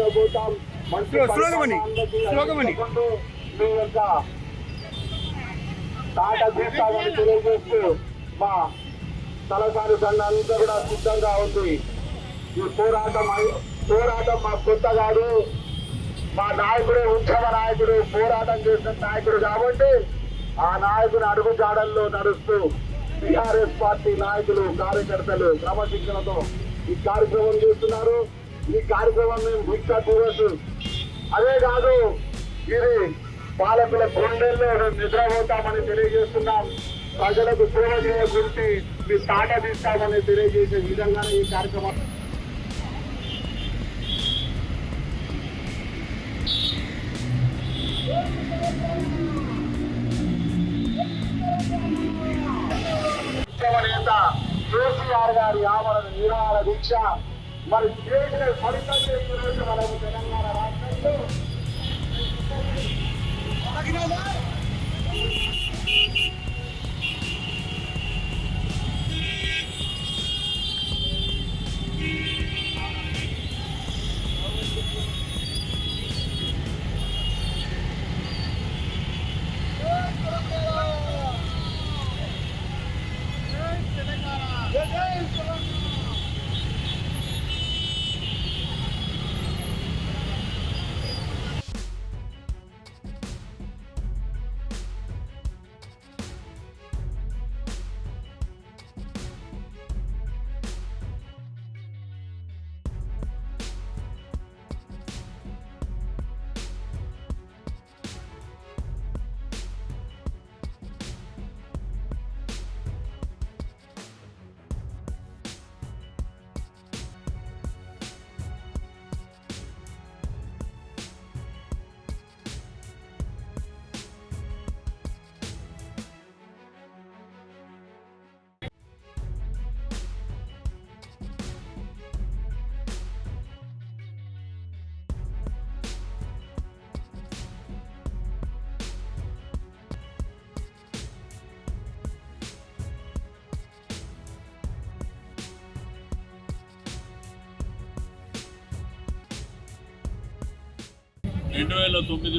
నిద్రపోతాం మంచి మీ యొక్క తాట తీస్తామని తెలియజేస్తూ మా తలసారి సంఘం అంతా కూడా సిద్ధంగా ఉంది. ఈ పోరాటం మా కొత్త కాదు. మా నాయకుడు ఉద్యమ నాయకుడు పోరాటం చేసిన నాయకుడు కాబట్టి ఆ నాయకుని అడుగు జాడల్లో నడుస్తూ టిఆర్ఎస్ పార్టీ నాయకులు కార్యకర్తలు క్రమశిక్షణతో ఈ కార్యక్రమం చేస్తున్నారు. ఈ కార్యక్రమం మేము దీక్షా దివస్ అదే కాదు, ఇది పాలకుల గుండెల్లో మేము నిద్రపోతామని తెలియజేస్తున్నాం. ప్రజలకు సేవ చేయకుంటే మీ తాట తీస్తామని తెలియజేసే విధంగానే ఈ కార్యక్రమం నేత కేసీఆర్ గారి ఆమరణ నిరాహార దీక్ష మరి చేసిన ఫలితంగా ఈరోజు మనకు తెలంగాణ రాష్ట్రంలో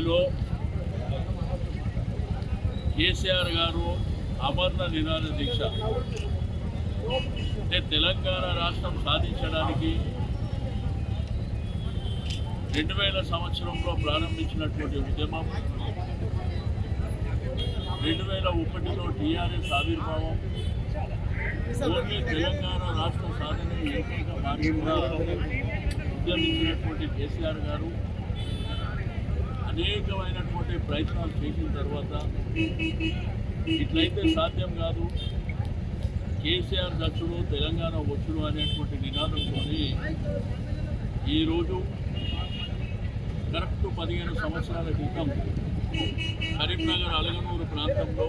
లో కేసీఆర్ గారు అమరణ నిరాహార దీక్ష అంటే తెలంగాణ రాష్ట్రం సాధించడానికి 2000 సంవత్సరంలో ప్రారంభించినటువంటి ఉద్యమం 2001లో టీఆర్ఎస్ ఆవిర్భావం ఓన్లీ తెలంగాణ రాష్ట్ర సాధన ఏకైక మార్గంగా ఉద్యమించినటువంటి కేసీఆర్ గారు అనేకమైనటువంటి ప్రయత్నాలు చేసిన తర్వాత ఇట్లయితే సాధ్యం కాదు, కేసీఆర్ దచ్చుడు తెలంగాణ వచ్చుడు అనేటువంటి నినాదంతో ఈరోజు కరెక్ట్ 15 సంవత్సరాల క్రితం కరీంనగర్ అలగనూరు ప్రాంతంలో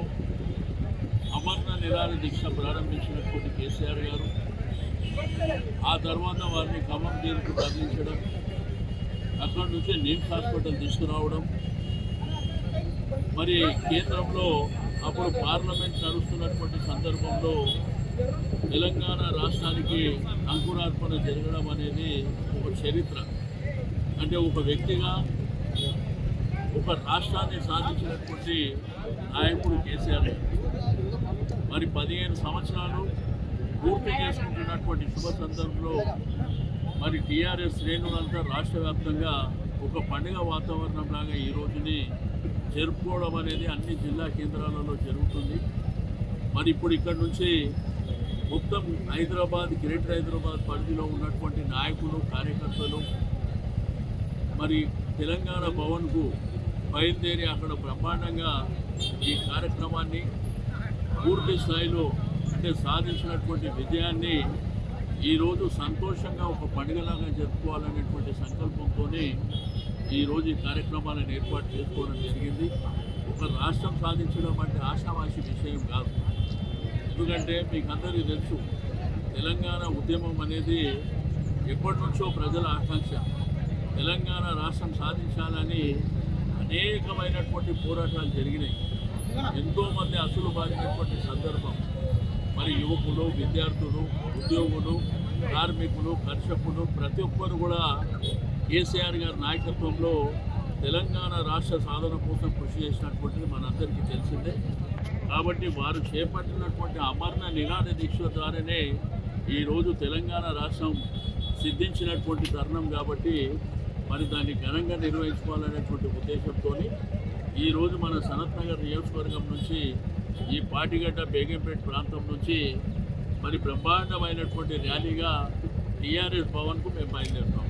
అమరణ నిరాహార దీక్ష ప్రారంభించినటువంటి కేసీఆర్ గారు ఆ తర్వాత వారిని ఖమ్మం జైలుకు తరలించడం, అక్కడి నుంచి నిమ్స్ హాస్పిటల్ తీసుకురావడం, మరి కేంద్రంలో అప్పుడు పార్లమెంట్ నడుస్తున్నటువంటి సందర్భంలో తెలంగాణ రాష్ట్రానికి అంకురార్పణ జరగడం అనేది ఒక చరిత్ర. అంటే ఒక వ్యక్తిగా ఒక రాష్ట్రాన్ని సాధించినటువంటి నాయకుడు కేసీఆర్. మరి 15 సంవత్సరాలు పూర్తి చేసుకుంటున్నటువంటి శుభ సందర్భంలో మరి టీఆర్ఎస్ శ్రేణులంతా రాష్ట్ర వ్యాప్తంగా ఒక పండుగ వాతావరణంలాగా ఈ రోజుని జరుపుకోవడం అనేది అన్ని జిల్లా కేంద్రాలలో జరుగుతుంది. మరి ఇప్పుడు ఇక్కడ నుంచి మొత్తం హైదరాబాద్, గ్రేటర్ హైదరాబాద్ పరిధిలో ఉన్నటువంటి నాయకులు, కార్యకర్తలు మరి తెలంగాణ భవన్కు బయలుదేరి అక్కడ బ్రహ్మాండంగా ఈ కార్యక్రమాన్ని పూర్తి స్థాయిలో అంటే సాధించినటువంటి విజయాన్ని ఈరోజు సంతోషంగా ఒక పండుగలాగా జరుపుకోవాలనేటువంటి సంకల్పంతో ఈరోజు ఈ కార్యక్రమాలను ఏర్పాటు చేసుకోవడం జరిగింది. ఒక రాష్ట్రం సాధించడం అంటే ఆషామాషి విషయం కాదు. ఎందుకంటే మీకు అందరికీ తెలుసు, తెలంగాణ ఉద్యమం అనేది ఎప్పటి నుంచో ప్రజల ఆకాంక్ష. తెలంగాణ రాష్ట్రం సాధించాలని అనేకమైనటువంటి పోరాటాలు జరిగినాయి. ఎంతోమంది అసలు బారినటువంటి సందర్భం. మరి యువకులు, విద్యార్థులు, ఉద్యోగులు, కార్మికులు, కర్షకులు ప్రతి ఒక్కరు కూడా కేసీఆర్ గారి నాయకత్వంలో తెలంగాణ రాష్ట్ర సాధన కోసం కృషి చేసినటువంటిది మనందరికీ తెలిసిందే. కాబట్టి వారు చేపట్టినటువంటి అమరణ నిరాధ దీక్ష ద్వారానే ఈరోజు తెలంగాణ రాష్ట్రం సిద్ధించినటువంటి తరుణం. కాబట్టి మరి దాన్ని ఘనంగా నిర్వహించుకోవాలనేటువంటి ఉద్దేశంతో ఈరోజు మన సనత్ నగర్ నియోజకవర్గం నుంచి ఈ పాటిగడ్డ బేగంపేట ప్రాంతం నుంచి మరి బ్రహ్మాండమైనటువంటి ర్యాలీగా టీఆర్ఎస్ భవన్కు మేము బయలుదేరుతాం.